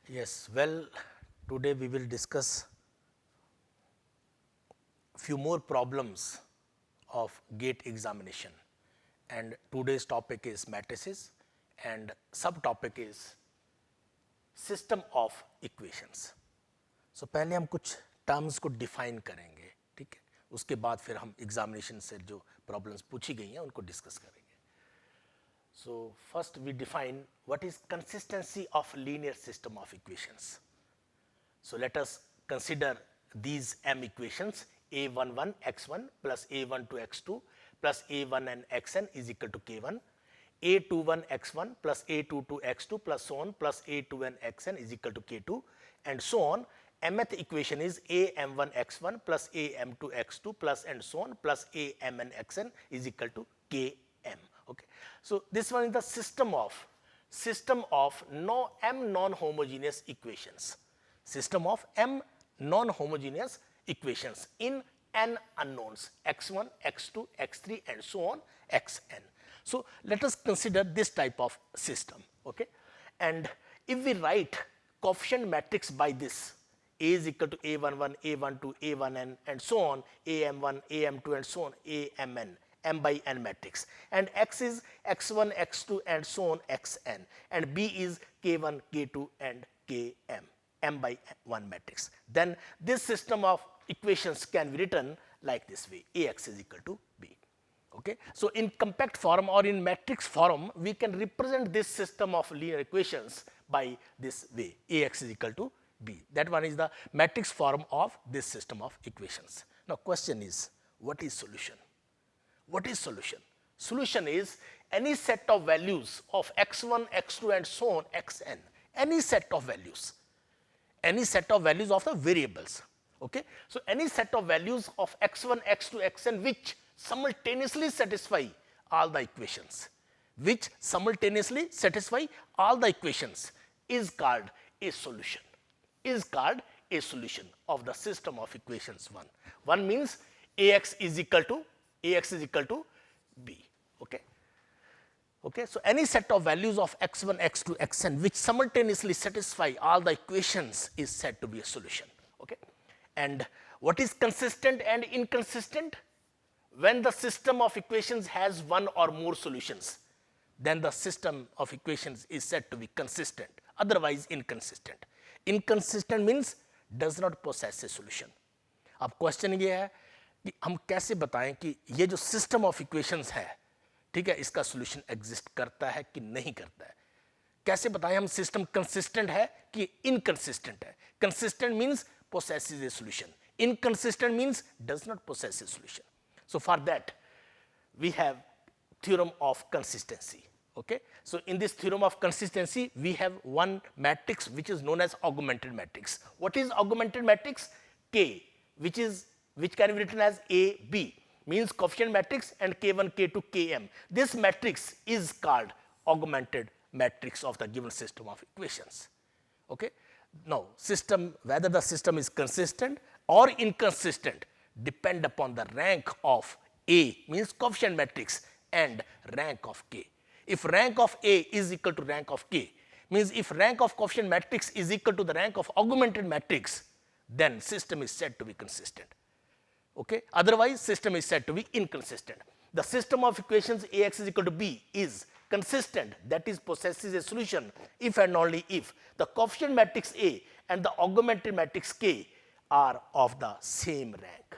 Yes, well, today we will discuss few more problems of GATE examination, and today's topic is matrices and subtopic is system of equations. So पहले हम कुछ terms को define करेंगे, ठीक है, उसके बाद फिर हम एग्जामिनेशन से जो प्रॉब्लम्स पूछी गई हैं उनको डिस्कस करेंगे. So first we define what is consistency of linear system of equations. So let us consider these m equations a11 x1 plus a12 x2 plus a1n xn is equal to k1, a21 x1 plus a22 x2 plus so on plus a2n xn is equal to k2 and so on. Mth equation is am1 x1 plus am2 x2 plus and so on plus amn xn is equal to km. Okay. So this one is the system of m non-homogeneous equations. System of m non-homogeneous equations in n unknowns x1, x2, x3 and so on xn. So let us consider this type of system. Okay. And if we write coefficient matrix by this, a is equal to a11, a12, a1n and so on, am1, am2 and so on, amn, m by n matrix, and x is x1, x2 and so on xn, and b is k1, k2 and km, m by 1 matrix. Then this system of equations can be written like this way, ax is equal to b. Okay. So in compact form or in matrix form, we can represent this system of linear equations by this way, ax is equal to b. That one is the matrix form of this system of equations. Now question is, what is solution? What is solution? Solution is any set of values of x1, x2 and so on xn, any set of values of the variables. Okay. So any set of values of x1, x2, xn which simultaneously satisfy all the equations, is called a solution, of the system of equations 1. 1 means ax is equal to b. Okay. Okay. So any set of values of x1, x2, xn which simultaneously satisfy all the equations is said to be a solution. Okay. And what is consistent and inconsistent? When the system of equations has one or more solutions, then the system of equations is said to be consistent, otherwise inconsistent. Inconsistent means does not possess a solution. अब question ये है कि हम कैसे बताएं कि ये जो सिस्टम ऑफ इक्वेशंस है, ठीक है, इसका सॉल्यूशन एग्जिस्ट करता है कि नहीं करता है. कैसे बताएं हम सिस्टम कंसिस्टेंट है कि इनकंसिस्टेंट है. Consistent means possesses a solution, inconsistent means does not possess a solution. So for that we have theorem of consistency. Okay. So in this theorem of consistency we have one matrix which is known as augmented matrix. What is augmented matrix? K, which can be written as A, B, means coefficient matrix, and K1, K2, Km. This matrix is called augmented matrix of the given system of equations. Okay. Now whether the system is consistent or inconsistent depend upon the rank of A, means coefficient matrix, and rank of K. If rank of A is equal to rank of K, means if rank of coefficient matrix is equal to the rank of augmented matrix, then system is said to be consistent. Okay. Otherwise system is said to be inconsistent. The system of equations Ax is equal to b is consistent, that is possesses a solution if and only if the coefficient matrix A and the augmented matrix K are of the same rank,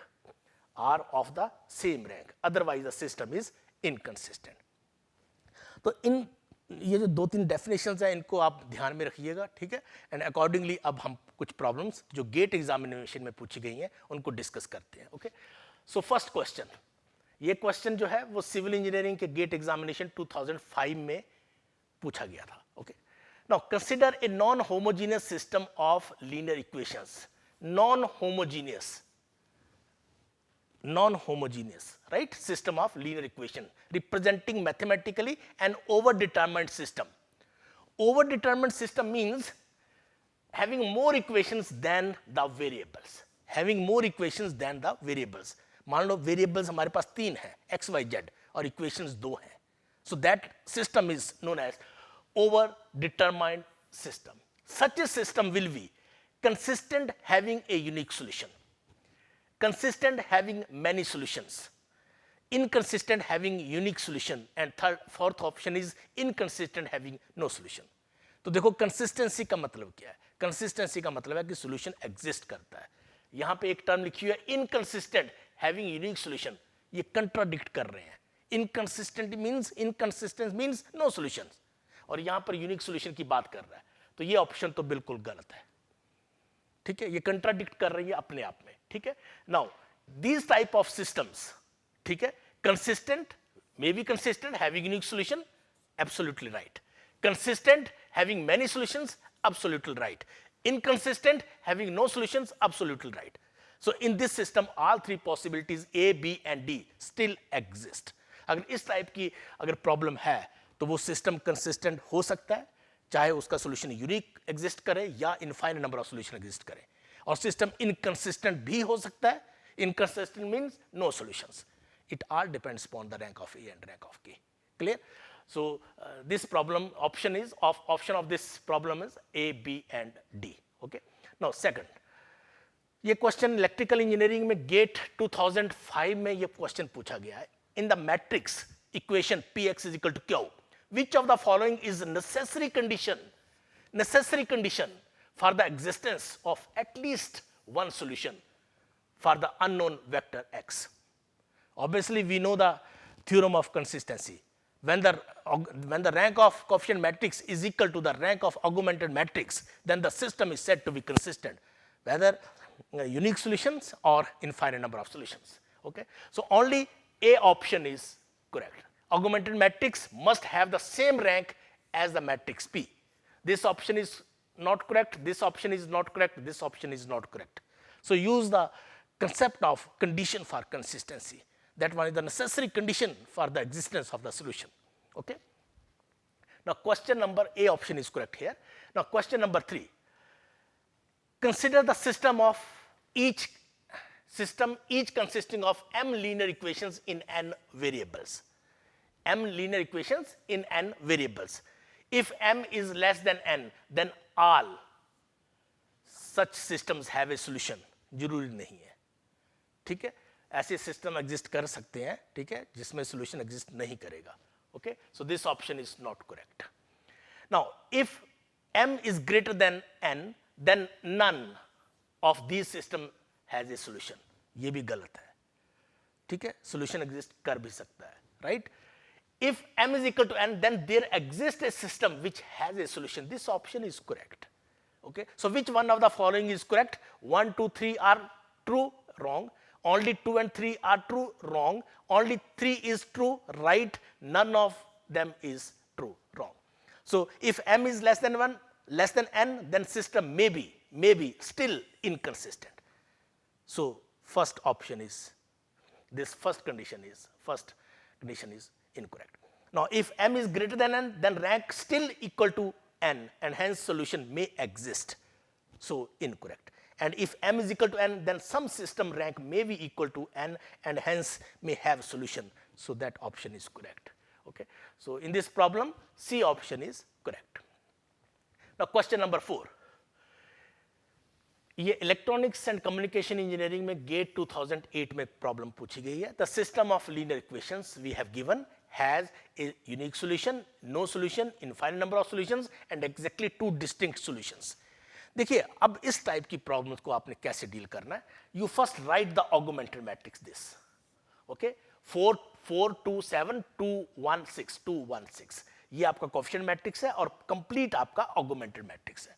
otherwise the system is inconsistent. तो इन ये जो 2-3 definitions हैं इनको आप ध्यान में रखिएगा, ठीक है, एंड अकॉर्डिंगली अब हम कुछ प्रॉब्लम्स जो गेट एग्जामिनेशन में पूछी गई हैं उनको डिस्कस करते हैं. ओके. सो फर्स्ट क्वेश्चन, ये क्वेश्चन जो है वो सिविल इंजीनियरिंग के गेट एग्जामिनेशन 2005 में पूछा गया था. Okay. Now consider a non homogeneous system of linear equations. non-homogeneous, right, system of linear equation representing mathematically an overdetermined system. Overdetermined system means having more equations than the variables. मान लो variables हमारे पास 3 हैं, x, y, z, और equations 2 हैं. So that system is known as overdetermined system. Such a system will be consistent having a unique solution, consistent having many solutions, inconsistent having unique solution, and fourth option is inconsistent having no solution. तो देखो consistency का मतलब क्या है? Consistency का मतलब है कि सॉल्यूशन एग्जिस्ट करता है. यहां पे एक टर्म लिखी हुई है इनकंसिस्टेंट हैविंग यूनिक सॉल्यूशन, ये कंट्राडिक्ट कर रहे हैं. इनकंसिस्टेंट मींस नो सॉल्यूशन, और यहां पर यूनिक सॉल्यूशन की बात कर रहा है. तो ये ऑप्शन तो बिल्कुल गलत है. ठीक है, ये कंट्राडिक्ट कर रही है अपने आप में. ठीक है, now these type of systems, ठीक है, consistent, may be consistent having unique solution, absolutely right. Consistent, having many solutions, absolutely right. Inconsistent, having no solutions, absolutely right. So in this system, all three possibilities A, B and D still exist. अगर इस type की अगर problem है तो वो system consistent हो सकता है, चाहे उसका सोल्यूशन यूनिक एग्जिस्ट करे या infinite number of solution exist करे, और सिस्टम इनकंसिस्टेंट भी हो सकता है. Inconsistent means no solutions. It all depends upon the rank of A and rank of K. Clear? So this problem option of this problem is A, B and D. Okay. Now second, ये question electrical engineering में gate 2005 में ये question पूछा गया है. In the matrix equation Px is equal to Q, which of the following is necessary condition for the existence of at least one solution for the unknown vector x? Obviously we know the theorem of consistency. When the rank of coefficient matrix is equal to the rank of augmented matrix, then the system is said to be consistent, whether unique solutions or infinite number of solutions. Okay, so only A option is correct. Augmented matrix must have the same rank as the matrix P. This option is not correct. This option is not correct. This option is not correct. So use the concept of condition for consistency. That one is the necessary condition for the existence of the solution. Okay. Now question number A option is correct here. Now question number 3. Consider the system each consisting of m linear equations in n variables. M linear equations in n variables. If m is less than n, then all such systems have a solution. जरूरी नहीं है. ठीक है, ऐसे system exist कर सकते हैं, ठीक है, जिसमें सॉल्यूशन एग्जिस्ट नहीं करेगा. Okay, so this option is not correct. Now if m is greater than n, then none of this system has a solution. ये भी गलत है. ठीक है, सॉल्यूशन एग्जिस्ट कर भी सकता है, right. If m is equal to n, then there exists a system which has a solution. This option is correct. Okay, so which one of the following is correct? 1, 2, 3 are true, wrong. Only 2 and 3 are true, wrong. Only 3 is true, right. None of them is true, wrong. So if m is less than n, then system may be still inconsistent. So first option is, this first condition is incorrect. Now if m is greater than n, then rank still equal to n, and hence solution may exist. So incorrect. And if m is equal to n, then some system rank may be equal to n and hence may have solution. So that option is correct. Okay. So in this problem, C option is correct. Now question number 4. ये electronics and communication engineering में GATE 2008 में problem पूछी गई है. The system of linear equations we have given has a unique solution, no solution, infinite number of solutions and exactly 2 distinct solutions. देखिए अब इस type की प्रॉब्लम्स को आपने कैसे डील करना है. You first right the augmented matrix this. Okay, 4 4 2 7 2 1 6 2 1 6, ये आपका कोएफिशिएंट मैट्रिक्स है और कंप्लीट आपका ऑगमेंटेड मैट्रिक्स है.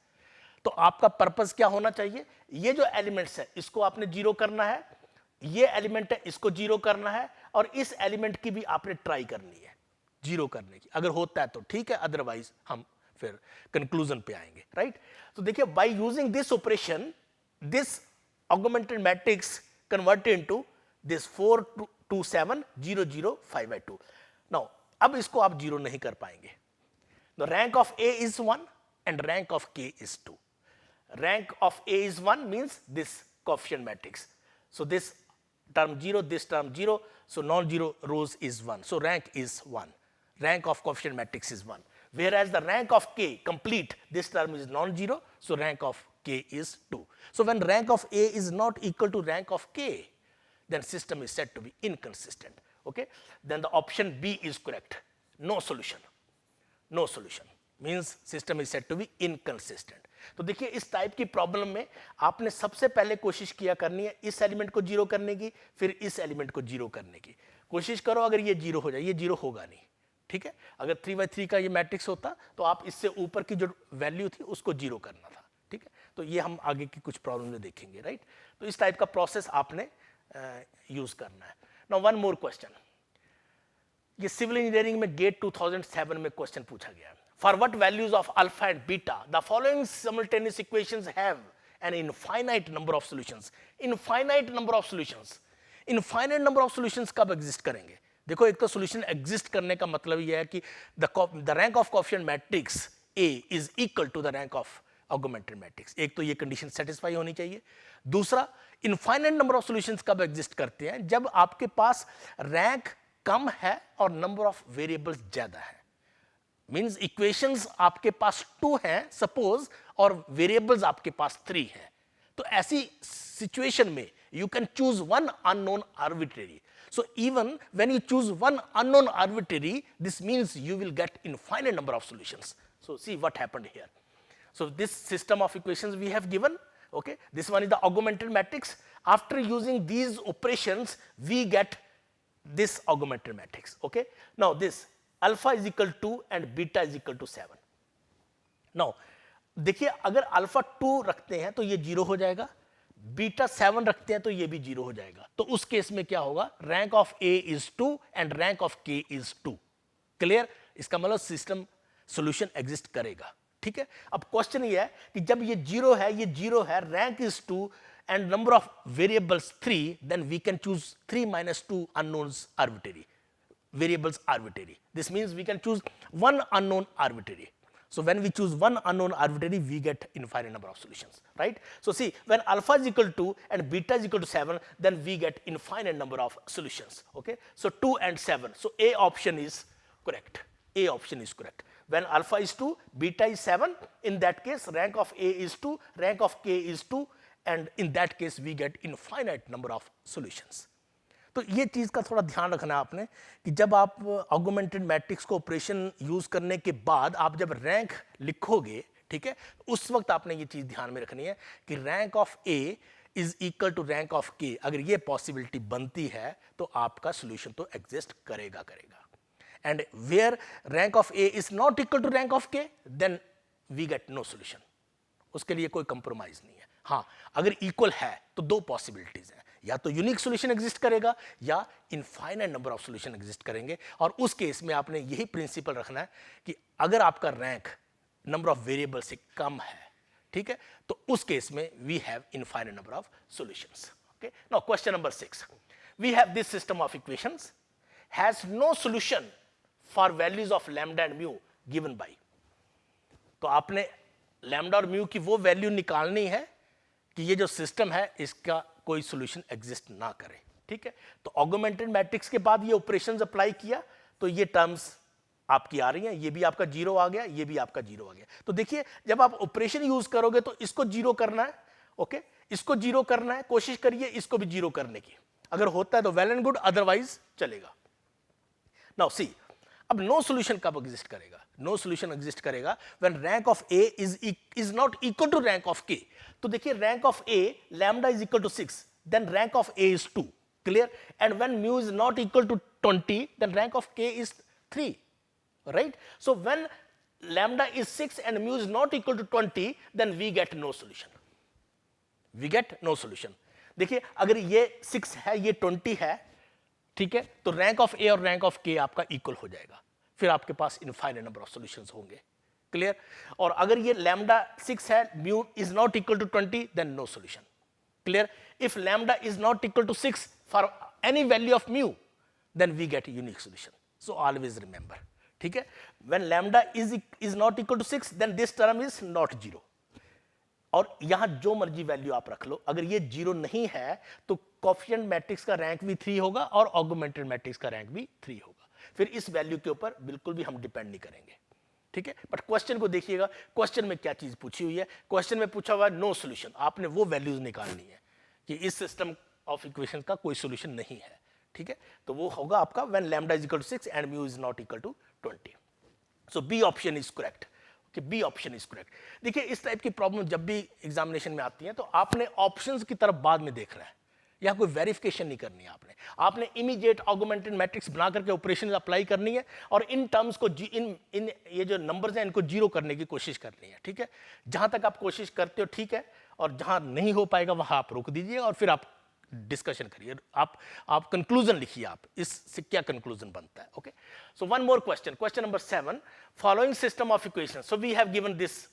तो आपका पर्पस क्या होना चाहिए? ये जो एलिमेंट्स है इसको आपने जीरो करना है, ये एलिमेंट है इसको जीरो करना है, और इस एलिमेंट की भी आपने ट्राई करनी है जीरो करने की. अगर होता है तो ठीक है, अदरवाइज हम फिर कंक्लूजन पे आएंगे, राइट. तो देखिए by using this operation, this augmented matrix converted into this 4 2 7 0 0 5 by 2. Now अब इसको आप जीरो नहीं कर पाएंगे. The rank of A is 1 and rank of k is 2. Rank of A is 1 means this coefficient matrix. So this term 0, this term 0, so non-zero rows is 1. So rank is 1. Rank of coefficient matrix is 1. whereas the rank of k complete, this term is non-zero, so rank of k is 2. So when rank of A is not equal to rank of k, then system is said to be inconsistent. Okay, then the option B is correct, no solution. No solution means system is said to be inconsistent. तो देखिए इस type की problem में आपने सबसे पहले कोशिश किया करनी है इस एलिमेंट को जीरो करने की, फिर इस एलिमेंट को जीरो करने की कोशिश करो. अगर ये जीरो हो जाए, ये जीरो होगा नहीं, ठीक है. अगर 3/3 का ये मैट्रिक्स होता तो आप इससे ऊपर की जो वैल्यू थी उसको जीरो करना था, ठीक है. तो ये हम आगे की कुछ प्रॉब्लम में देखेंगे, राइट. तो इस टाइप का प्रोसेस आपने यूज करना है. Now one more question. ये सिविल इंजीनियरिंग में गेट 2007 में क्वेश्चन पूछा गया. For what values of alpha and beta the following simultaneous equations have an infinite number of solutions. Infinite number of solutions, infinite number of solutions कब exist करेंगे? देखो एक तो सॉल्यूशन एग्जिस्ट करने का मतलब यह है कि the rank of coefficient matrix A is equal to the rank of augmented matrix. एक तो ये कंडीशन सेटिस्फाई होनी चाहिए. दूसरा, इनफाइनाइट नंबर ऑफ सॉल्यूशंस कब एग्जिस्ट करते हैं? जब आपके पास रैंक कम है और नंबर ऑफ वेरिएबल्स ज्यादा है. मींस इक्वेशंस आपके पास 2 हैं सपोज और वेरिएबल्स आपके पास 3 हैं. तो ऐसी सिचुएशन में you can choose one unknown arbitrary. So even when you choose one unknown arbitrary, this means you will get infinite number of solutions. So see what happened here. So this system of equations we have given, okay, this one is the augmented matrix. After using these operations we get this augmented matrix. Okay, now this alpha is equal to and beta is equal to 7. now देखिए अगर alpha 2 रखते हैं तो ये 0 हो जाएगा, beta 7 रखते हैं तो ये भी 0 हो जाएगा. तो उस केस में क्या होगा? Rank of A is 2 and rank of K is 2. Clear? इसका मतलब सिस्टम सॉल्यूशन एग्जिस्ट करेगा, ठीक है. अब क्वेश्चन ये है कि जब ये 0 है, ये 0 है, rank is 2 and number of variables 3, then we can choose 3 minus 2 unknowns arbitrary, variables arbitrary. This means we can choose one unknown arbitrary. So when we choose one unknown arbitrary, we get infinite number of solutions, right? So see, when alpha is equal to and beta is equal to 7, then we get infinite number of solutions, okay? So 2 and 7, so A option is correct. A option is correct. When alpha is 2, beta is 7, in that case rank of A is 2, rank of K is 2, and in that case we get infinite number of solutions. तो ये चीज़ का थोड़ा ध्यान रखना है आपने कि जब आप ऑगमेंटेड मैट्रिक्स को ऑपरेशन यूज करने के बाद आप जब रैंक लिखोगे, ठीक है, उस वक्त आपने ये चीज़ ध्यान में रखनी है कि rank of A is equal to rank of K. अगर ये पॉसिबिलिटी बनती है तो आपका सोल्यूशन तो एग्जिस्ट करेगा. And where rank of A is not equal to rank of K, then we get no solution. उसके लिए कोई कंप्रोमाइज नहीं है. हाँ, अगर इक्वल है तो 2 पॉसिबिलिटीज हैं, या तो यूनिक सॉल्यूशन एग्जिस्ट करेगा या infinite number of solution exist करेंगे. और उस केस में आपने यही प्रिंसिपल रखना है कि अगर आपका रैंक नंबर ऑफ वेरिएबल से कम है, ठीक है, तो उस केस में we have infinite number of solutions. Okay, now question number 6. We have this system of equations has no solution for values of lambda and mu given by. तो आपने lambda और म्यू की वो वैल्यू निकालनी है कि ये जो सिस्टम है इसका कोई सॉल्यूशन एग्जिस्ट ना करे, ठीक है. तो ऑगमेंटेड मैट्रिक्स के बाद ये ऑपरेशंस अप्लाई किया तो ये टर्म्स आपकी आ रही हैं, ये भी आपका 0 आ गया, ये भी आपका 0 आ गया. तो देखिए जब आप ऑपरेशन यूज करोगे तो इसको 0 करना है, ओके, इसको 0 करना है, कोशिश करिए इसको भी 0 करने की. अगर होता है तो वेल एंड गुड, अदरवाइज चलेगा. नाउ सी, अब नो सॉल्यूशन कब एग्जिस्ट करेगा? नो सॉल्यूशन एग्जिस्ट करेगा when rank of A is not equal to rank of K. तो देखिए rank of A lambda is equal to 6, then rank of A is 2. Clear? And when mu is not equal to 20, then rank of K is 3, right? So when lambda is 6 and mu is not equal to 20, then we get no solution. We get no solution. देखिए अगर ये 6 है, ये 20 है, ठीक है, तो rank of ए और रैंक ऑफ के आपका इक्वल हो जाएगा. फिर आपके पास इनफाइनाइट नंबर ऑफ सॉल्यूशंस होंगे. क्लियर? और अगर ये लैम्डा 6 है, mu is not equal to 20, then no solution. Clear? If lambda is not equal to 6 for any value of mu, then we get unique solution. So always remember, ठीक है, when lambda is not equal to 6, then this term is not 0. और यहां जो मर्जी value आप रख लो, अगर ये 0 नहीं है तो कोएफिशिएंट मैट्रिक्स का रैंक भी 3 होगा और ऑगमेंटेड मैट्रिक्स का रैंक भी 3 होगा. फिर इस वैल्यू के ऊपर बिल्कुल भी हम डिपेंड नहीं करेंगे, ठीक है। बट क्वेश्चन को देखिएगा, क्वेश्चन में क्या चीज पूछी हुई है। क्वेश्चन में पूछा हुआ है नो सोल्यूशन, आपने वो वैल्यूज निकालनी है कि इस सिस्टम ऑफ इक्वेशन का कोई सोल्यूशन नहीं है, ठीक है। तो वो होगा आपका when lambda is equal to 6 and mu is not equal to 20। So B option is correct, कि बी ऑप्शन इज करेक्ट। देखिए इस टाइप की प्रॉब्लम जब भी एग्जामिनेशन में आती है तो आपने ऑप्शंस की तरफ बाद में देखना है, या कोई वेरिफिकेशन नहीं करनी है आपने इमीडिएट ऑगमेंटेड मैट्रिक्स बना करके ऑपरेशन अप्लाई करनी है और इन टर्म्स को इन ये जो नंबर्स हैं इनको जीरो करने की कोशिश करनी है, ठीक है। जहां तक आप कोशिश करते हो ठीक है, और जहां नहीं हो पाएगा वहां आप रोक दीजिए और फिर आप डिस्कशन करिए, आप कंक्लूजन लिखिए, आप इससे क्या कंक्लूजन बनता है। Okay, so one more question, question number 7, following system of equation, so we have given this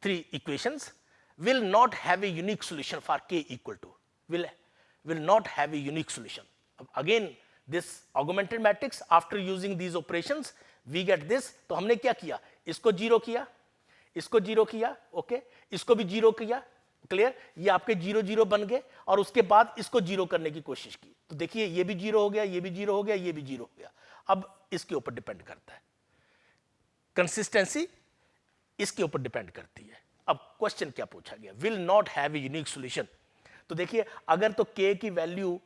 3 equations will not have a unique solution for k equal to, will not have a unique solution. Again this augmented matrix, after using these operations we get this. तो हमने क्या किया, इसको zero किया, इसको zero किया, okay, इसको भी जीरो किया, क्लियर, ये आपके 0 0 बन गए और उसके बाद इसको जीरो करने की कोशिश की, तो देखिए ये भी जीरो हो गया, ये भी जीरो हो गया, ये भी जीरो हो गया। अब इसके ऊपर डिपेंड करता है, कंसिस्टेंसी इसके ऊपर डिपेंड करती है। अब क्वेश्चन क्या पूछा गया, will not have a unique solution. तो देखिए अगर तो k की वैल्यू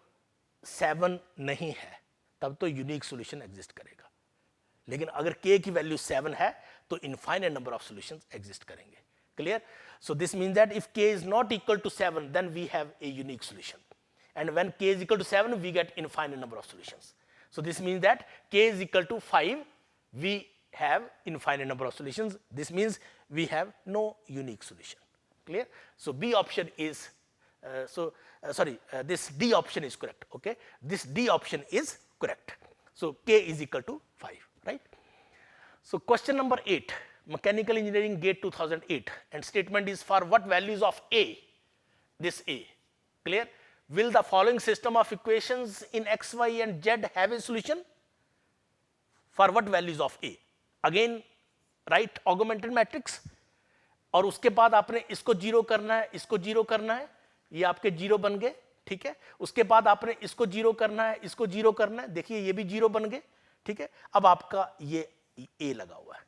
7 नहीं है तब तो यूनिक सॉल्यूशन एग्जिस्ट करेगा, लेकिन अगर k की वैल्यू 7 है तो infinite number of solutions exist करेंगे, clear. So this means that if k is not equal to 7 then we have a unique solution, and when k is equal to 7 we get infinite number of solutions. So this means that k is equal to 5 we have infinite number of solutions. This means we have no unique solution, clear. So B option is this D option is correct, okay, this D option is correct. So k is equal to 5, right. So question number 8, mechanical engineering gate 2008, and statement is for what values of a, this a, clear, will the following system of equations in x, y and z have a solution, for what values of a, again write augmented matrix, और उसके बाद आपने इसको zero करना है, इसको zero करना है, ये आपके जीरो बन गए, ठीक है। उसके बाद आपने इसको जीरो करना है, इसको जीरो करना है, देखिए ये भी जीरो बन गए, ठीक है। अब आपका ये ए लगा हुआ है,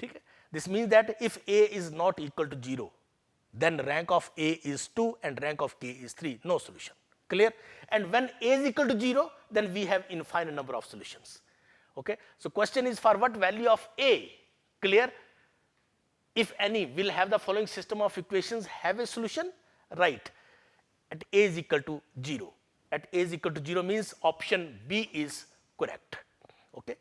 ठीक है। This means that if A is not equal to zero then rank of A is 2 and rank of K is 3, no solution, clear. And when A is equal to zero then we have infinite number of solutions. Okay, so question is for what value of a, clear, if any, will have the following system of equations have a solution, right, at a is equal to 0. At a is equal to 0 means option B is correct, okay.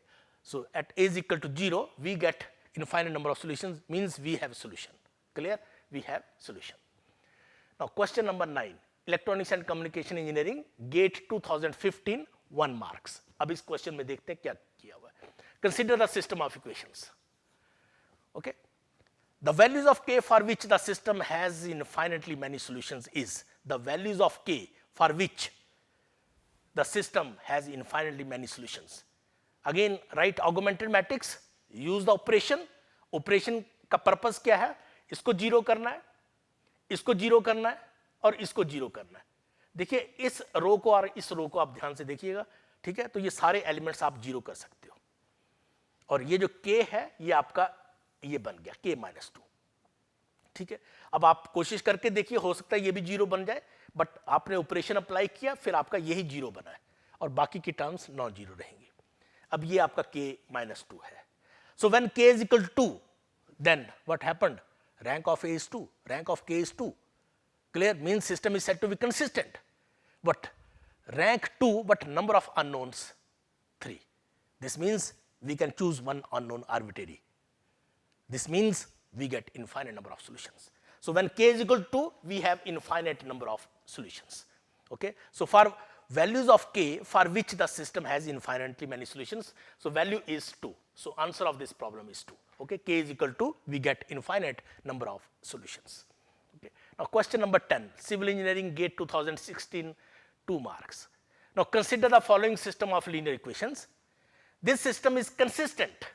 So at a is equal to 0 we get infinite number of solutions, means we have solution, clear, we have solution. Now question number 9, electronics and communication engineering gate 2015, 1 marks. अब इस question में देखते हैं क्या किया हुआ है. Consider the system of equations. Okay, the values of k for which the system has infinitely many solutions is the values of k for which the system has infinitely many solutions. Again, write augmented matrix, use the operation. Operation का purpose क्या है, इसको zero करना है, इसको zero करना है और इसको जीरो करना है. देखिए इस रो को और इस रो को आप ध्यान से देखिएगा, ठीक है. तो ये सारे एलिमेंट्स आप जीरो कर सकते हो और ये जो k है ये आपका ये बन गया k माइनस 2, ठीक है. अब आप कोशिश करके देखिए, हो सकता है ये भी जीरो बन जाए, बट आपने ऑपरेशन अप्लाई किया फिर आपका यही जीरो बना है और बाकी की टर्म्स नॉन जीरो रहेंगी. अब ये आपका k माइनस 2 है. So when k is equal to 2 then what happened, rank of a is 2, rank of k is 2, clear, means system is said to be consistent. But rank 2 but number of unknowns 3. This means we can choose one unknown arbitrary. This means we get infinite number of solutions. So when k is equal to 2 we have infinite number of solutions. Okay, so for values of k for which the system has infinitely many solutions, so value is 2. So answer of this problem is 2. Okay, k is equal to, we get infinite number of solutions. Okay. Now question number 10, civil engineering gate 2016, 2 marks. Now consider the following system of linear equations. This system is consistent.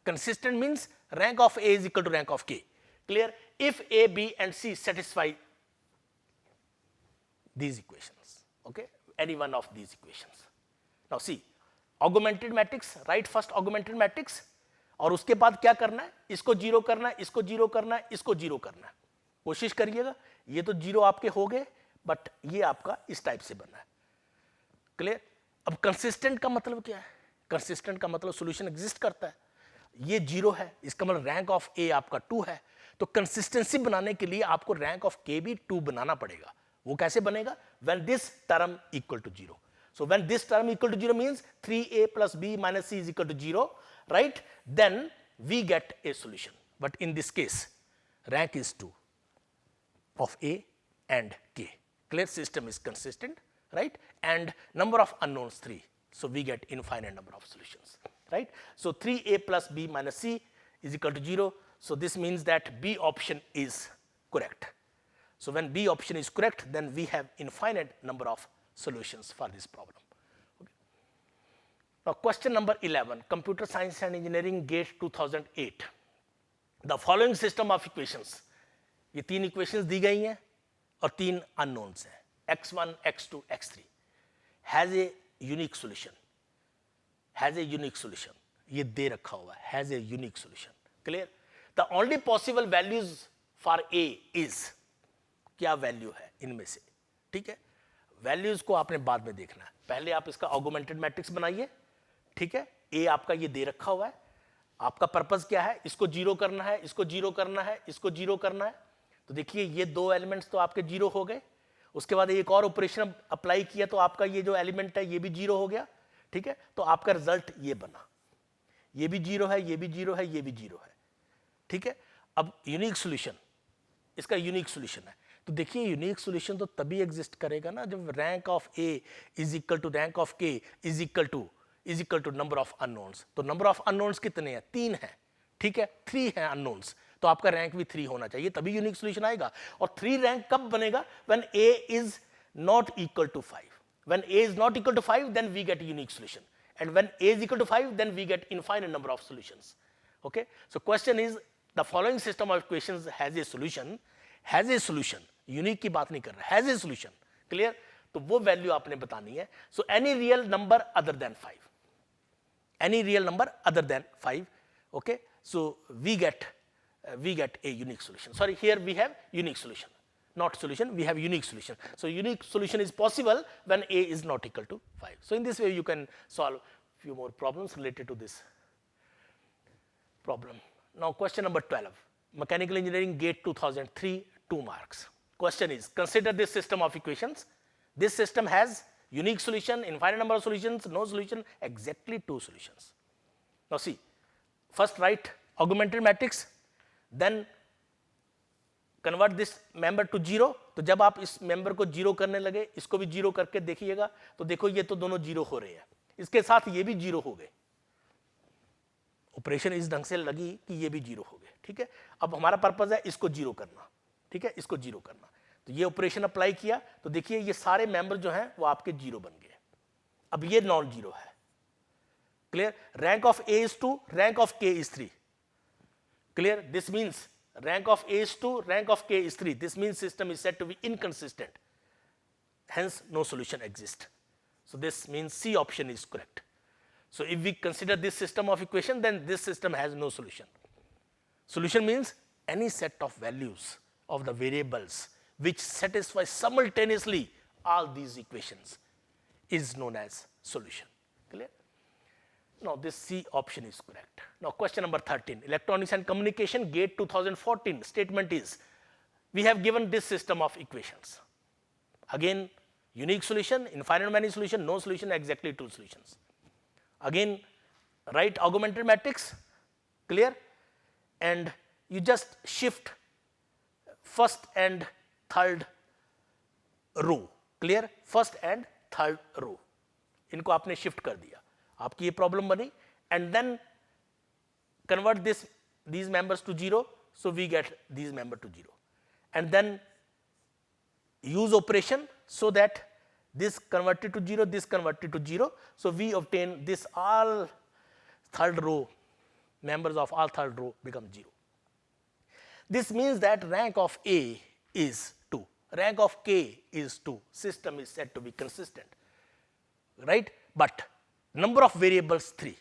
Consistent means rank of a is equal to rank of k. Clear? If a, b and c satisfy these equations, okay, any one of these equations. Now see, augmented matrix, write first augmented matrix. और उसके बाद क्या करना है, इसको zero करना है, इसको जीरो करना है, इसको जीरो करना है। कोशिश करिएगा। ये तो जीरो आपके हो गए, बट ये आपका इस टाइप से बना है। क्लियर? अब कंसिस्टेंट का मतलब क्या है? कंसिस्टेंट का मतलब सॉल्यूशन एग्जिस्ट करता है। ये जीरो है, इसका मतलब रैंक ऑफ ए आपका 2 है। तो कंसिस्टेंसी बनाने के लिए आपको रैंक ऑफ के भी 2 बनाना पड़ेगा। वो कैसे बनेगा? When this term equal to 0। So when this term equal to 0 means 3a plus b minus c is equal to 0, right? Then we get a solution. But in this case, rank is 2 of a and k. Clear? System is consistent, right? And number of unknowns 3. So we get infinite number of solutions, right? So 3a plus b minus c is equal to 0. So this means that B option is correct. So when B option is correct, then we have infinite number of solutions for this problem. Okay. Now question number 11, Computer Science and Engineering GATE 2008. The following system of equations, ये 3 equations दी गई हैं और 3 unknowns हैं, x1, x2, x3, has a unique solution. Has a unique solution. ये दे रखा हुआ है, has a unique solution. Clear? The only possible values for A is, क्या वैल्यू है इनमें से? ठीक है, वैल्यूज को आपने बाद में देखना है, पहले आप इसका ऑगमेंटेड मैट्रिक्स बनाइए। ठीक है, ए आपका ये दे रखा हुआ है, आपका पर्पस क्या है? इसको जीरो करना है, इसको जीरो करना है, इसको जीरो करना है। तो देखिए ये 2 एलिमेंट्स तो आपके जीरो हो गए। उसके बाद एक और ऑपरेशन अप्लाई किया तो आपका ये जो एलिमेंट है ये भी जीरो हो गया। ठीक है, तो आपका रिजल्ट ये बना, ये भी जीरो है, ये भी जीरो है, ये भी जीरो है। ठीक है, अब यूनिक सॉल्यूशन, इसका यूनिक सॉल्यूशन है। तो देखिए यूनिक सॉल्यूशन तो तभी एग्जिस्ट करेगा ना जब rank of A is equal to rank of K is equal to number of unknowns. तो नंबर ऑफ अननोन्स कितने हैं? 3 हैं। ठीक है, 3 हैं अननोन्स, तो आपका रैंक भी 3 होना चाहिए, तभी यूनिक सॉल्यूशन आएगा। और 3 रैंक कब बनेगा? When A is not equal to 5। When A is not equal to 5 then we get unique solution, and when A is equal to 5 then we get infinite number of solutions. Okay, so question is the following system of equations has a solution. Has a solution, unique की बात नहीं कर रहा, has a solution. Clear? तो वो value आपने बतानी है। So any real number other than 5, any real number other than 5. Okay, so we get a unique solution. Sorry, here we have unique solution, not solution, we have unique solution. So unique solution is possible when a is not equal to 5. So in this way you can solve few more problems related to this problem. Now question number 12, Mechanical Engineering GATE 2003, 2 marks. Question is, consider this system of equations. This system has unique solution, infinite number of solutions, no solution, exactly 2 solutions. Now see, first write augmented matrix, then convert this member to 0. तो जब आप इस member को 0 करने लगे, इसको भी 0 करके देखिएगा, तो देखो ये तो दोनों 0 हो रहे हैं, इसके साथ ये भी 0 हो गए। ऑपरेशन इस ढंग से लगी कि ये भी 0 हो गए। ठीक है, अब हमारा पर्पस है इसको 0 करना। ठीक है, इसको 0 करना, तो ये ऑपरेशन अप्लाई किया तो देखिए ये सारे मेंबर जो हैं वो आपके 0 बन गए। अब ये नॉन 0 है। Clear? Rank of A is 2, rank of K is 3। Clear? This means rank of A is 2, rank of K is 3. This means system is said to be inconsistent. Hence, no solution exists. So this means C option is correct. So if we consider this system of equation, then this system has no solution. Solution means any set of values of the variables which satisfy simultaneously all these equations is known as solution. Clear? Now this C option is correct. Now question number 13, Electronics and Communication GATE 2014 statement is, we have given this system of equations. Again, unique solution, infinite many solution, no solution, exactly 2 solutions. Again, write augmented matrix. Clear? And you just shift first and third row. Clear? First and third row. इनको आपने shift कर दिया, आपकी ये problem बनी, and then convert these members to 0, so we get these members to 0, and then use operation so that this converted to 0, this converted to 0, so we obtain this all third row, members of all third row become 0. This means that rank of A is 2, rank of K is 2, system is said to be consistent, right? But number of variables 3.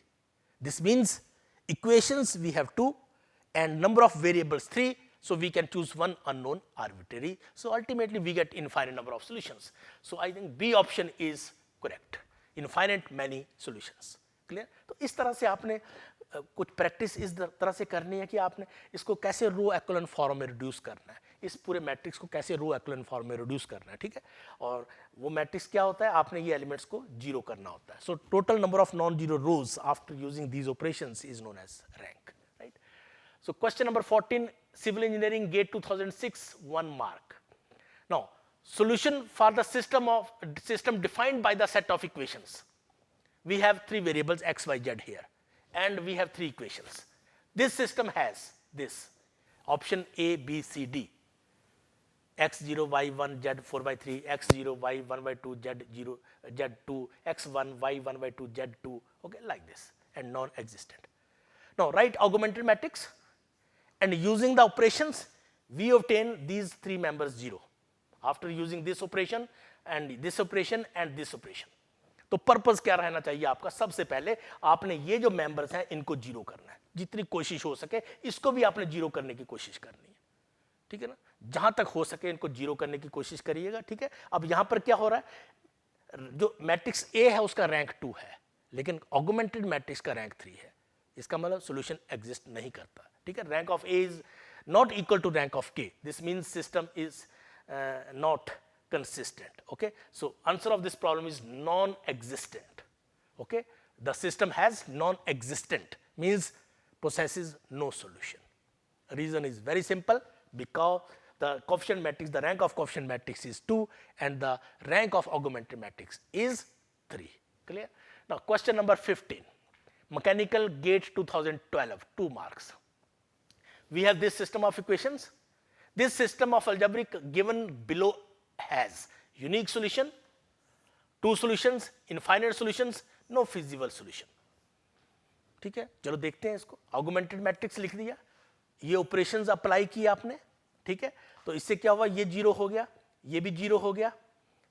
This means equations we have 2 and number of variables 3, so we can choose one unknown arbitrary. So ultimately we get infinite number of solutions. So I think B option is correct, infinite many solutions. Clear? तो इस तरह से आपने कुछ practice इस तरह से करनी है कि आपने इसको कैसे रो एक्लोन फॉर्म में रिड्यूस करना है, इस पूरे मैट्रिक्स को कैसे रो एक्लोन फॉर्म में रिड्यूस करना है, ठीक है। और वो मैट्रिक्स क्या होता है, आपने ये एलिमेंट्स को जीरो करना होता है। So total number of non zero rows after using these operations is known as rank, right. So question number 14, civil engineering gate 2006, 1 mark. Now solution for the system defined by the set of equations. We have 3 variables x, y, z here and we have 3 equations. This system has this option A, B, C, D, x0, y1, z4 by 3, x0, y1 by 2, z0, z2, x1, y1 by 2, z2, okay, like this, and non-existent. Now write augmented matrix, and using the operations we obtain these 3 members 0 after using this operation and this operation and this operation. तो purpose क्या रहना चाहिए आपका, सबसे पहले आपने ये जो मेंबर्स हैं इनको जीरो करना है, जितनी कोशिश हो सके इसको भी आपने जीरो करने की कोशिश करनी है, ठीक है ना, जहां तक हो सके इनको जीरो करने की कोशिश करिएगा, ठीक है। अब यहां पर क्या हो रहा है, जो मैट्रिक्स ए है उसका रैंक 2 है लेकिन ऑगमेंटेड मैट्रिक्स का रैंक 3 है, इसका मतलब सॉल्यूशन एग्जिस्ट नहीं करता, ठीक है। Rank of A is not equal to rank of K, this means system is not consistent, okay. So answer of this problem is non-existent, okay. The system has non-existent means possesses no solution. Reason is very simple, because the coefficient matrix, the rank of coefficient matrix is 2 and the rank of augmented matrix is 3. Clear? Now question number 15, mechanical gate 2012, 2 marks. We have this system of equations. This system of algebraic given below has unique solution, 2 solutions, infinite solutions, no feasible solution, ठीक है। चलो देखते हैं इसको, augmented matrix लिख दिया, ये operations apply किए आपने, ठीक है। तो इससे क्या हुआ, ये 0 हो गया, ये भी 0 हो गया,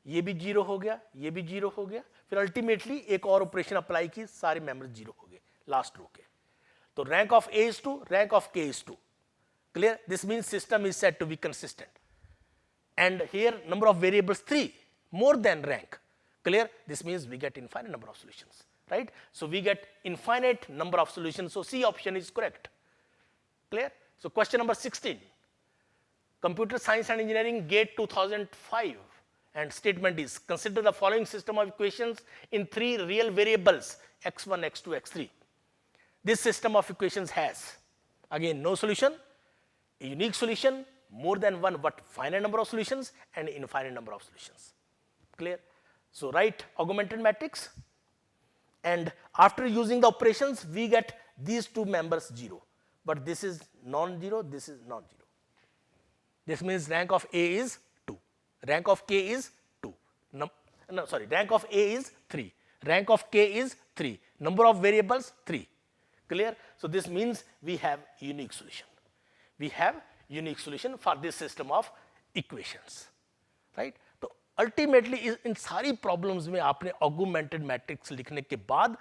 ये भी 0 हो गया, ये भी 0 हो गया, फिर अल्टीमेटली एक और ऑपरेशन अप्लाई की, सारे मेंबर्स 0 हो गए लास्ट रो के। तो rank of A is 2, rank of K is 2, clear. This means system is said to be consistent, and here number of variables 3 more than rank, clear. This means we get infinite number of solutions, right. So we get infinite number of solutions, so C option is correct, clear. So question number 16, computer science and engineering gate 2005, and statement is consider the following system of equations in 3 real variables x1, x2, x3. This system of equations has again no solution, a unique solution, more than one but finite number of solutions and infinite number of solutions, clear. So write augmented matrix, and after using the operations we get these 2 members 0, but this is non-zero, this is non-zero. This means rank of A is 2, rank of K is 2, rank of A is 3, rank of K is 3, number of variables 3, clear. So this means we have unique solution, we have unique solution for this system of equations, right. तो ultimately इन सारी problems में आपने augmented matrix लिखने के बाद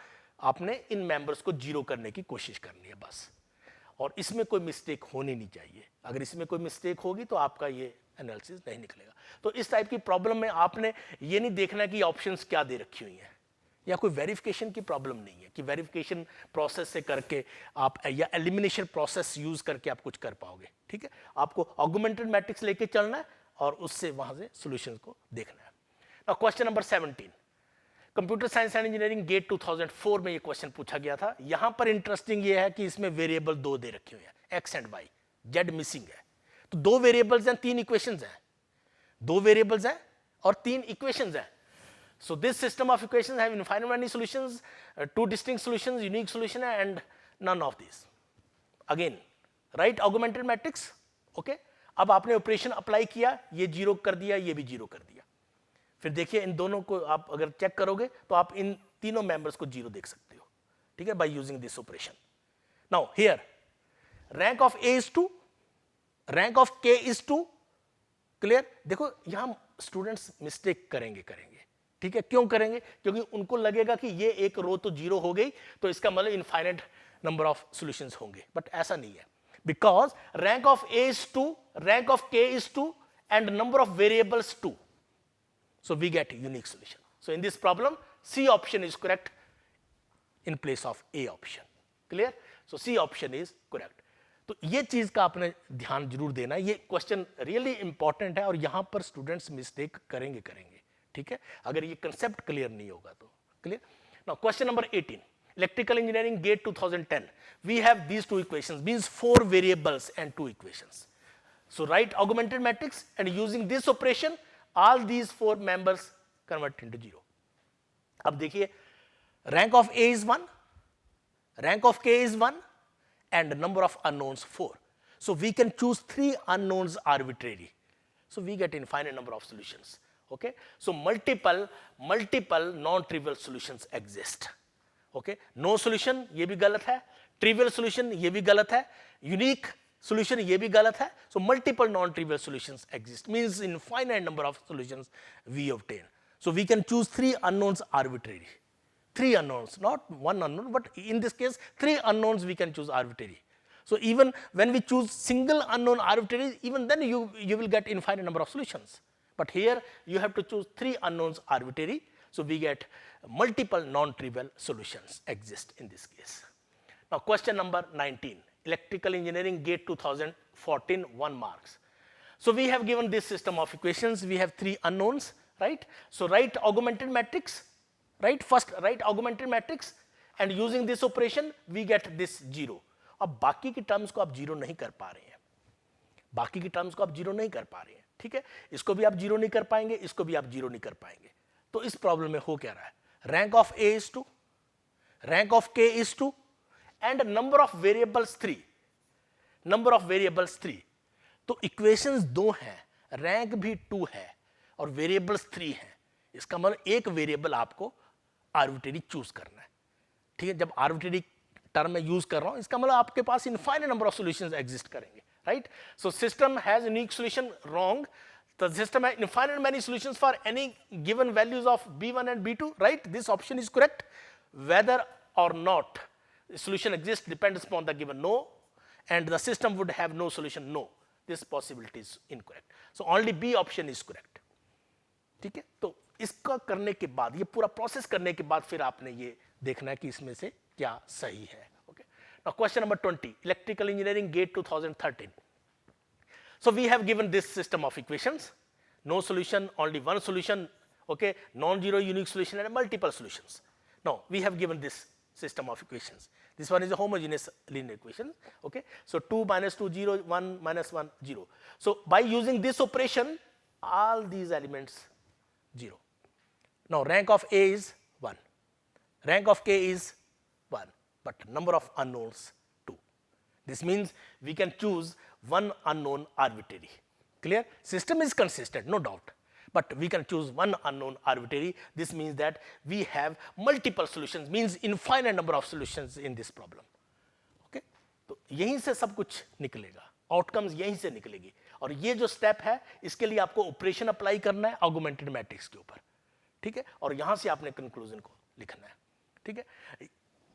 आपने इन members को zero करने की कोशिश करनी है बस, और इसमें कोई मिस्टेक होनी नहीं चाहिए। अगर इसमें कोई मिस्टेक होगी तो आपका ये एनालिसिस नहीं निकलेगा। तो इस टाइप की प्रॉब्लम में आपने ये नहीं देखना कि ऑप्शंस क्या दे रखी हुई हैं, या कोई वेरिफिकेशन की प्रॉब्लम नहीं है कि वेरिफिकेशन प्रोसेस से करके आप या एलिमिनेशन प्रोसेस यूज करके आप कुछ कर पाओगे, ठीक है। आपको ऑगमेंटेड मैट्रिक्स लेके चलना है और उससे वहां से सॉल्यूशंस को देखना है। Now question number 17, computer science and engineering GATE 2004 में ये क्वेश्चन पूछा गया था। यहां पर इंटरेस्टिंग ये है कि इसमें वेरिएबल 2 दे रखे हुए हैं, X and Y, Z missing है। तो 2 वेरिएबल्स हैं, 3 इक्वेशंस हैं, 2 वेरिएबल्स हैं और 3 इक्वेशंस हैं। So this system of equations have infinite many solutions, 2 distinct solutions, unique solution, and none of these. Again, write augmented matrix, okay? अब आपने operation apply किया, ये 0 कर दिया, ये भी 0 कर दिया। फिर देखिए इन दोनों को आप अगर चेक करोगे तो आप इन तीनों मेंबर्स को 0 देख सकते हो, ठीक है, by using this operation. Now here rank of A is 2, rank of K is 2, clear. देखो यहां स्टूडेंट्स मिस्टेक करेंगे, ठीक है। क्यों करेंगे? क्योंकि उनको लगेगा कि ये एक रो तो 0 हो गई, तो इसका मतलब इनफाइनाइट नंबर ऑफ सॉल्यूशंस होंगे, बट ऐसा नहीं है, because rank of A is 2, rank of K is 2 and number of variables 2, so we get unique solution. So in this problem C option is correct in place of A option. Clear? So C option is correct. तो ये चीज का आपने ध्यान जरूर देना, ये question really important है और यहां पर स्टूडेंट्स मिस्टेक करेंगे, ठीक है, अगर ये कंसेप्ट क्लियर नहीं होगा तो. Clear? Now question number 18, electrical engineering GATE 2010, we have these two equations, means 4 variables and 2 equations. So write augmented matrix and using this operation all these 4 members convert into 0. अब देखिए, rank of A is 1, rank of K is 1 and number of unknowns 4. So we can choose 3 unknowns arbitrarily. So we get infinite number of solutions. Okay, so multiple non-trivial solutions exist. Okay, no solution ये भी गलत है, trivial solution ये भी गलत है, unique solution ये भी गलत है. So multiple non-trivial solutions exist, means infinite number of solutions we obtain. So we can choose 3 unknowns arbitrarily. 3 unknowns, not 1 unknown, but in this case 3 unknowns we can choose arbitrarily. So even when we choose single unknown arbitrarily, even then you will get infinite number of solutions. But here you have to choose 3 unknowns arbitrary. So we get multiple non-trivial solutions exist in this case. Now question number 19. Electrical engineering gate 2014, 1 marks. So we have given this system of equations, we have 3 unknowns, right? So write augmented matrix, right? First write augmented matrix and using this operation we get this 0. अब बाकी की terms को आप 0 नहीं कर पा रहे हैं, बाकी की टर्म्स को आप 0 नहीं कर पा रहे हैं, ठीक है, इसको भी आप 0 नहीं कर पाएंगे, इसको भी आप 0 नहीं कर पाएंगे. तो इस प्रॉब्लम में हो क्या रहा है, rank of A is 2, rank of K is 2 and number of variables 3, number of variables 3. तो इक्वेशंस 2 हैं, रैंक भी 2 है और वेरिएबल्स 3 हैं. इसका मतलब एक वेरिएबल आपको आर्बिट्रेरी चूज करना है, ठीक है. जब आर्बिट्रेरी टर्म में यूज कर रहा हूं, इसका मतलब आपके पास infinite number of solutions exist करेंगे, right. So system has unique solution, wrong. The system has infinite many solutions for any given values of b1 and b2, right? This option is correct. Whether or not solution exists depends upon the given no, and the system would have no solution, no. This possibility is incorrect. So only B option is correct. ठीक है, तो इसका करने के बाद, ये पूरा process करने के बाद फिर आपने ये देखना है कि इसमें से क्या सही है. Okay, now question number 20, electrical engineering GATE 2013. So we have given this system of equations, no solution, only one solution, okay, non-zero unique solution and multiple solutions. Now we have given this system of equations. This one is a homogeneous linear equation, okay. So 2 minus 2 0, 1 minus 1 0. So by using this operation, all these elements 0. Now rank of A is 1, rank of K is 1, but number of unknowns 2. This means we can choose one unknown arbitrary. Clear? System is consistent, no doubt, but we can choose one unknown arbitrary. This means that we have multiple solutions, means infinite number of solutions in this problem. Okay? तो यहीं से सब कुछ निकलेगा, outcomes यहीं से निकलेगी. और ये जो स्टेप है, इसके लिए आपको ऑपरेशन अप्लाई करना है ऑगमेंटेड मैट्रिक्स के ऊपर, ठीक है, और यहां से आपने कंक्लूजन को लिखना है, ठीक है.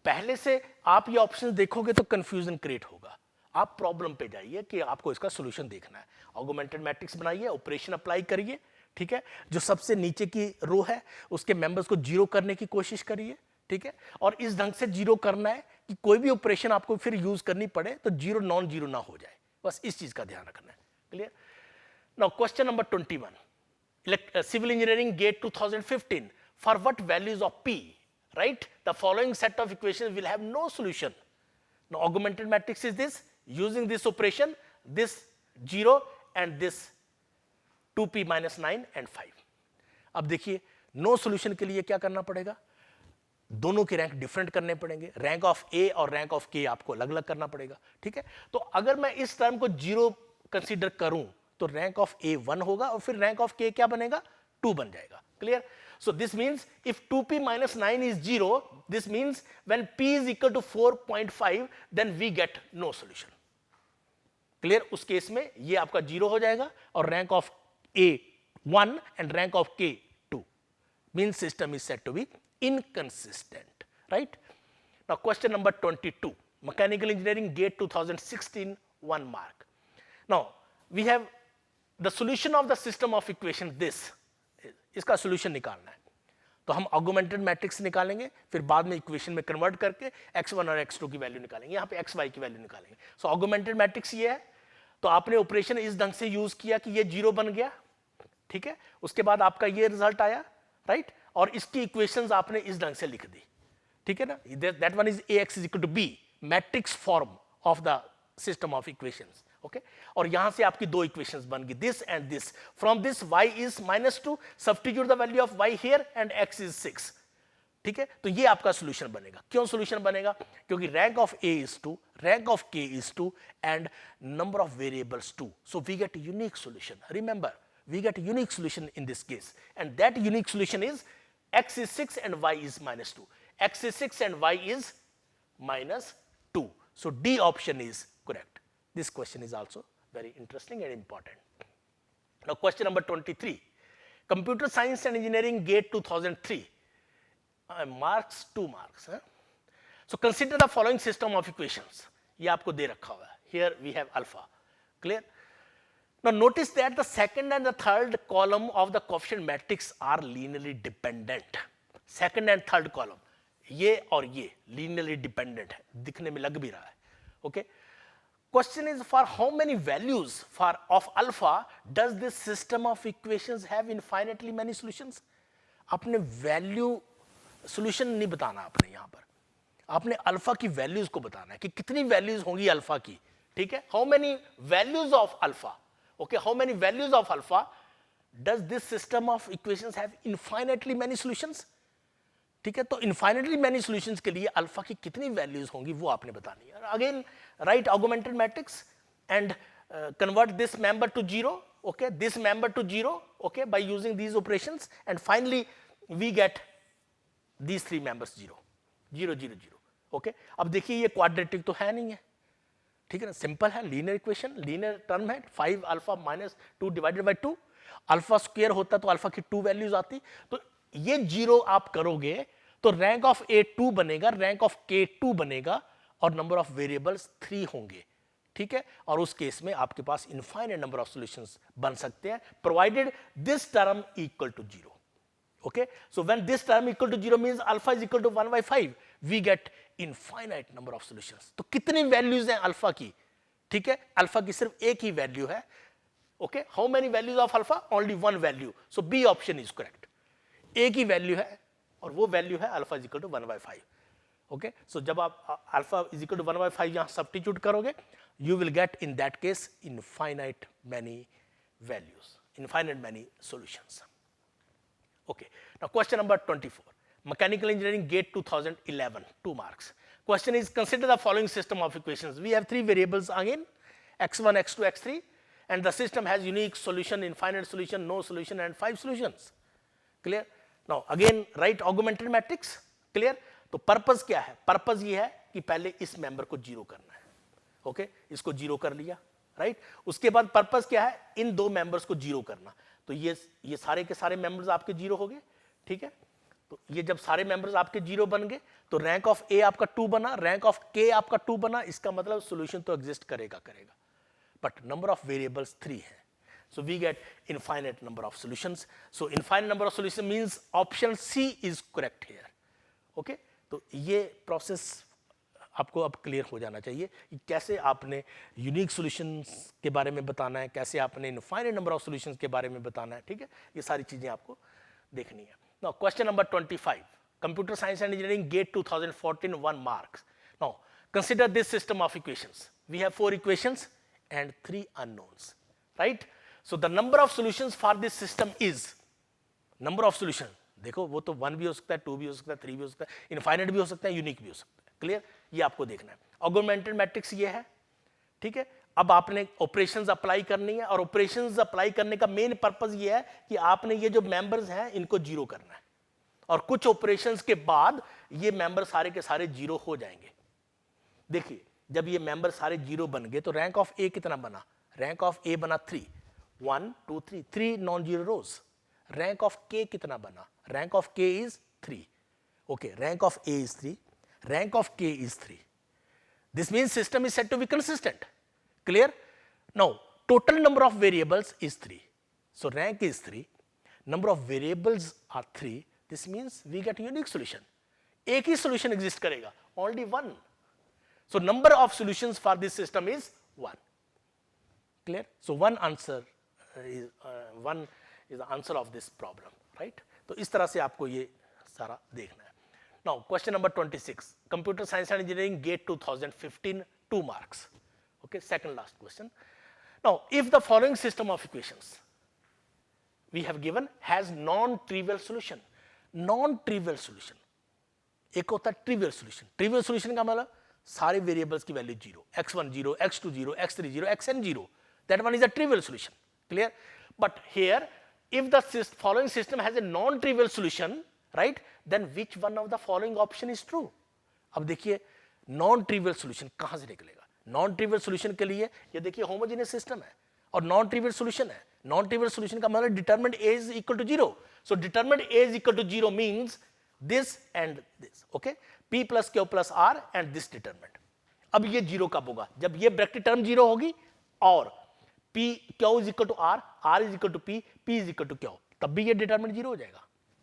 पहले से आप ये ऑप्शन देखोगे तो कंफ्यूजन क्रिएट होगा. आप प्रॉब्लम पे जाइए कि आपको इसका सॉल्यूशन देखना है, ऑगमेंटेड मैट्रिक्स बनाइए, ऑपरेशन अप्लाई करिए, ठीक है. जो सबसे नीचे की रो है उसके मेंबर्स को 0 करने की कोशिश करिए, ठीक है, और इस ढंग से 0 करना है कि कोई भी ऑपरेशन आपको फिर यूज करनी पड़े तो 0 नॉन 0 ना हो जाए, बस इस चीज का ध्यान रखना है. Clear? Now question number 21, civil engineering GATE 2015, for what values of p, right, the following set of equations will have no solution. Now augmented matrix is this, using this operation, this 0 and this 2p minus 9 and 5. अब देखिए, no solution के लिए क्या करना पड़ेगा, दोनों के rank different करने पड़ेंगे, रैंक ऑफ ए और रैंक ऑफ के आपको अलग अलग करना पड़ेगा, ठीक है. तो अगर मैं इस टर्म को 0 कंसीडर करूं तो रैंक ऑफ ए 1 होगा और फिर रैंक ऑफ के क्या बनेगा, 2 बन जाएगा. Clear? So this means if 2p minus 9 is 0, this means when p is equal to 4.5, then we get no solution. Clear? उस केस में ये आपका 0 हो जाएगा और rank of a 1 and rank of k 2. Means system is said to be inconsistent, right? Now question number 22. Mechanical Engineering GATE 2016, 1 mark. Now we have the solution of the system of equation this, इसका solution निकालना है. तो हम augmented matrix निकालेंगे, फिर बाद में equation में कन्वर्ट करके x1 और x2 की वैल्यू निकालेंगे, यहाँ पे xy की वैल्यू निकालेंगे. सो ऑगमेंटेड मैट्रिक्स ये है. तो आपने ऑपरेशन इस ढंग से यूज किया कि ये 0 बन गया, ठीक है. उसके बाद आपका ये रिजल्ट आया, राइट, और इसकी इक्वेशंस आपने इस ढंग से लिख दी, ठीक है ना. That one is ax is equal to b, matrix form of the system of equations. Okay, और यहां से आपकी दो इक्वेशंस बन गई, this and this. From this y is -2, substitute the value of y here and x is 6, ठीक है. तो ये आपका सॉल्यूशन बनेगा. क्यों सॉल्यूशन बनेगा? क्योंकि rank of a is 2, rank of k is 2 and number of variables 2. So we get unique solution. Remember, we get a unique solution in this case, and that unique solution is x is 6 and y is -2. X is 6 and y is -2. So D option is correct. This question is also very interesting and important. Now question number 23, Computer Science and Engineering GATE 2003, marks 2 marks. So consider the following system of equations. ये आपको दे रखा हुआ है. Here we have alpha. Clear? Now notice that the second and the third column of the coefficient matrix are linearly dependent. Second and third column, ये और ये linearly dependent है, दिखने में लग भी रहा है. Okay? Question is, for how many values of alpha does this system of equations have infinitely many solutions? आपने value solution नहीं बताना आपने यहाँ पर, आपने अल्फा की वैल्यूज को बताना है कि कितनी वैल्यूज होंगी अल्फा की, ठीक है. How many values of alpha. Okay, how many values of alpha does this system of equations have infinitely many solutions? ठीक है, तो infinitely many solutions के लिए अल्फा की कितनी वैल्यूज होंगी वो आपने बतानी है. Again write augmented matrix and convert this member to 0, okay, this member to 0, okay, by using these operations, and finally we get these three members 0, 0, 0, 0. Okay, अब देखिए ये क्वाड्रेटिक तो है नहीं है, ठीक है ना, सिंपल है, लीनियर इक्वेशन, लीनियर टर्म है. 5 alpha -2 divided by 2, alpha square होता तो अल्फा की 2 वैल्यूज आती. तो ये 0 आप करोगे तो रैंक ऑफ ए 2 बनेगा, रैंक ऑफ के 2 बनेगा और नंबर ऑफ वेरिएबल्स 3 होंगे, ठीक है. और उस केस में आपके पास इनफाइनाइट नंबर ऑफ सॉल्यूशंस बन सकते हैं, provided this term equal to 0. Okay, so when this term equal to 0 means alpha is equal to 1/5, we get infinite number of solutions. तो कितनी वैल्यूज हैं अल्फा की, ठीक है. अल्फा की सिर्फ एक ही वैल्यू है. Okay, how many values of alpha? Only one value. So B option is correct. एक ही वैल्यू है और वो वैल्यू है alpha is equal to 1/5. Okay, so जब आप अल्फा इज इक्वल टू 1/5 यहां सब्स्टिट्यूट करोगे, you will get in that case infinite many values, infinite many solutions. Okay, now question number 24, Mechanical Engineering GATE 2011, 2 marks. Question is, consider the following system of equations. We have 3 variables again, x1, x2, x3, and the system has unique solution, infinite solution, no solution, and 5 solutions. Clear? Now again write augmented matrix. Clear? तो purpose क्या है? Purpose ये है कि पहले इस member को 0 करना है. Okay, इसको 0 कर लिया, right? उसके बाद purpose क्या है? इन दो members को 0 करना. तो ये सारे के सारे मेंबर्स आपके 0 हो गए, ठीक है. तो ये जब सारे मेंबर्स आपके 0 बन गए तो रैंक ऑफ ए आपका 2 बना, रैंक ऑफ के आपका 2 बना. इसका मतलब सॉल्यूशन तो एग्जिस्ट करेगा, बट नंबर ऑफ वेरिएबल्स 3 है. So we get infinite number of solutions. So infinite number of solution means option C is correct here. Okay, तो ये प्रोसेस आपको अब क्लियर हो जाना चाहिए कि कैसे आपने यूनिक सॉल्यूशंस के बारे में बताना है, कैसे आपने इनफाइनाइट नंबर ऑफ सॉल्यूशंस के बारे में बताना है, ठीक है. ये सारी चीजें आपको देखनी है. Now question number 25, computer science and engineering GATE 2014, 1 marks. Now consider this system of equations. We have 4 equations and 3 unknowns, right. So the number of solutions for this system is, number of solution देखो वो तो 1 भी हो सकता है, 2 भी हो सकता है, 3 भी हो सकता है, इनफाइनाइट भी हो सकता है, यूनिक भी हो सकता है. क्लियर? ये आपको देखना है. ऑगमेंटेड मैट्रिक्स ये है, ठीक है. अब आपने ऑपरेशंस अप्लाई करनी है और ऑपरेशंस अप्लाई करने का मेन पर्पस ये है कि आपने ये जो मेंबर्स हैं इनको 0 करना है और कुछ ऑपरेशंस के बाद ये मेंबर सारे के सारे 0 हो जाएंगे. देखिए जब ये मेंबर सारे 0 बन गए तो रैंक ऑफ ए कितना बना? रैंक ऑफ ए बना 3, 1 2 3 non zero rose. Rank of के कितना बना? Rank of K is 3. Okay, rank of A is 3, rank of k is 3. This means system is said to be consistent. Clear? Now, total number of variables is 3. So, rank is 3. Number of variables are 3. This means we get unique solution. एक ही solution exist करेगा, only one. So, number of solutions for this system is 1. Clear? So, one is the answer of this problem, right? तो इस तरह से आपको ये सारा देखना है. Now, question number 26. Computer Science and Engineering GATE 2015, 2 marks. Okay, second last question. Now, if the following system of equations we have given has non-trivial solution. Non-trivial solution. एक होता है trivial solution. Trivial solution का मतलब सारे variables की value 0. x1 0, x2 0, x3 0, xn 0. That one is a trivial solution. Clear? But here, if the following system has a non-trivial solution, right, then which one of the following option is true? अब देखिए non-trivial solution कहाँ से निकलेगा? Non-trivial solution के लिए ये देखिए homogeneous system है और non-trivial solution है. Non-trivial solution का मतलब determinant A is equal to 0. So determinant A is equal to 0 means this and this. Okay? P plus Q plus R and this determinant. अब ये 0 कब होगा? जब ये bracket term 0 होगी और P Q is equal to R, R is equal to P, P is equal to Q. तब भी ये determinant 0 हो जाएगा.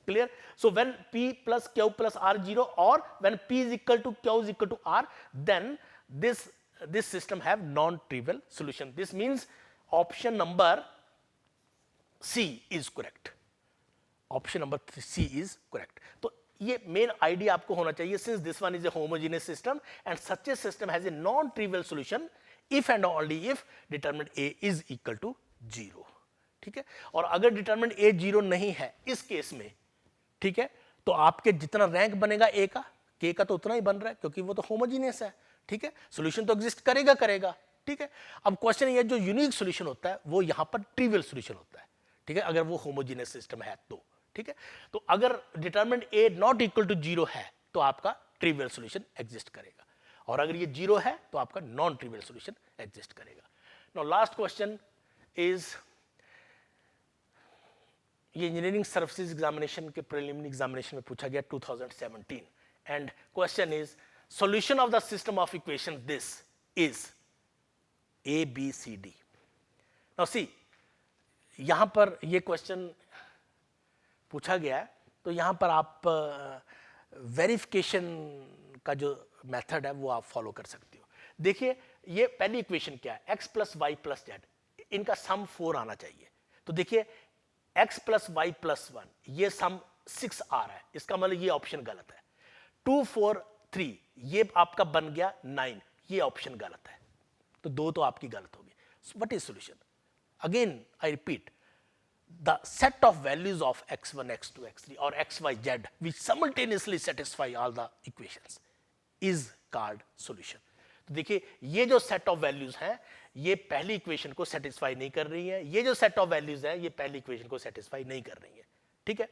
Clear? So when P plus Q plus R 0 or when P is equal to Q is equal to R, then this system have non-trivial solution. This means option number C is correct. Option number C is correct. तो ये main idea आपको होना चाहिए, since this one is a homogeneous system and such a system has a non-trivial solution if and only if determinant A is equal to 0. ठीक है? और अगर determinant A 0 नहीं है इस केस में, ठीक है, तो आपके जितना रैंक बनेगा A का, K का तो उतना ही बन रहा है क्योंकि वो तो होमोजीनियस है. ठीक है, सोल्यूशन तो एग्जिस्ट करेगा. ठीक है, अब क्वेश्चन ये जो यूनिक सोल्यूशन होता है वो यहाँ पर ट्रिवियल सोल्यूशन होता है. ठीक है, अगर वो होमोजीनियस सिस्टम है तो. ठीक है, तो अगर determinant A not equal to 0 है तो आपका ट्रिवियल सोल्यूशन एग्जिस्ट करेगा और अगर ये 0 है तो आपका नॉन ट्रिवियल सोल्यूशन एग्जिस्ट करेगा. नाउ लास्ट क्वेश्चन इज, ये इंजीनियरिंग सर्विसेज एग्जामिनेशन के प्रीलिमिनरी एग्जामिनेशन में पूछा गया 2017 and question is solution of the system of equations this is A, B, C, D. Now see, यहाँ पर ये क्वेश्चन पूछा गया है तो यहाँ पर आप वेरिफिकेशन का जो मेथड है वो आप फॉलो कर सकते हो. देखिए ये पहली इक्वेशन क्या है, x plus Y plus Z, इनका सम 4 आना चाहिए. तो देखिए x प्लस वाई प्लस 1 ये सम 6 आ रहा है, इसका मतलब ये ऑप्शन गलत है. 2 4 3 ये आपका बन गया 9, ये ऑप्शन गलत है. तो 2 तो आपकी गलत होगी. What is solution? Again I repeat, the set of values of x1 x2 x3 और xy z which simultaneously satisfy all the equations is called solution. तो देखिए ये जो सेट ऑफ वैल्यूज हैं ये पहली इक्वेशन को सेटिस्फाई नहीं कर रही है, ये जो सेट ऑफ वैल्यूज हैं ये पहली इक्वेशन को सेटिस्फाई नहीं कर रही है. ठीक है,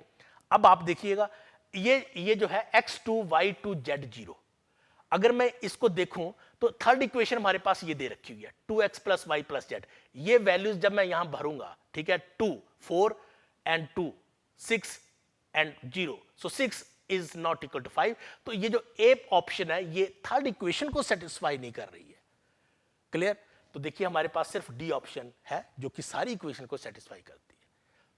अब आप देखिएगा ये जो है x2 y2 z0, अगर मैं इसको देखूं तो थर्ड इक्वेशन हमारे पास ये दे रखी हुई है 2x plus Y plus Z. ये वैल्यूज जब मैं यहां भरूंगा, ठीक है, 2 4 and 2 6 and 0, so 6 is not equal to 5. तो ये जो ए ऑप्शन है ये थर्ड इक्वेशन को सेटिस्फाई नहीं कर रही है. क्लियर? तो देखिए हमारे पास सिर्फ डी ऑप्शन है जो कि सारी इक्वेशन को सेटिस्फाई करती है.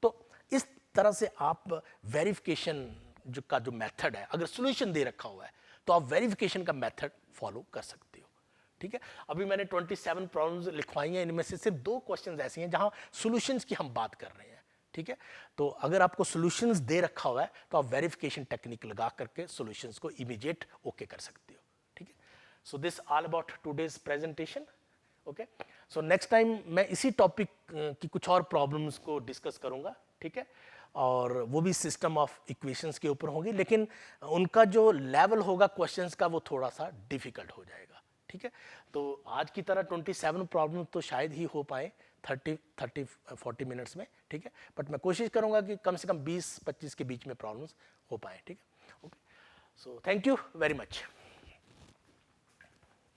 तो इस तरह से आप वेरिफिकेशन का जो मेथड है, अगर सॉल्यूशन दे रखा हुआ है तो आप वेरिफिकेशन का मेथड फॉलो कर सकते हो. ठीक है, अभी मैंने 27 प्रॉब्लम्स लिखवाई हैं, इनमें से सिर्फ 2 क्वेश्चंस ऐसे हैं जहां सॉल्यूशंस की हम बात कर रहे हैं. ठीक है, तो अगर आपको सॉल्यूशंस दे रखा हुआ है तो आप वेरिफिकेशन टेक्निक लगा करके सॉल्यूशंस को इमीडिएट ओके कर सकते हो. ठीक है, so this all about today's presentation. Okay, so next time मैं इसी टॉपिक की कुछ और प्रॉब्लम्स को डिस्कस करूंगा. ठीक है, और वो भी सिस्टम ऑफ इक्वेशंस के ऊपर होंगी, लेकिन उनका जो लेवल होगा क्वेश्चंस का वो थोड़ा सा डिफिकल्ट हो जाएगा. ठीक है, तो आज की तरह 27 प्रॉब्लम तो शायद ही हो पाए 30-40 मिनट्स में. ठीक है, बट मैं कोशिश करूंगा कि कम से कम 20-25 के बीच में प्रॉब्लम्स हो पाए. ठीक है, okay, so thank you very much.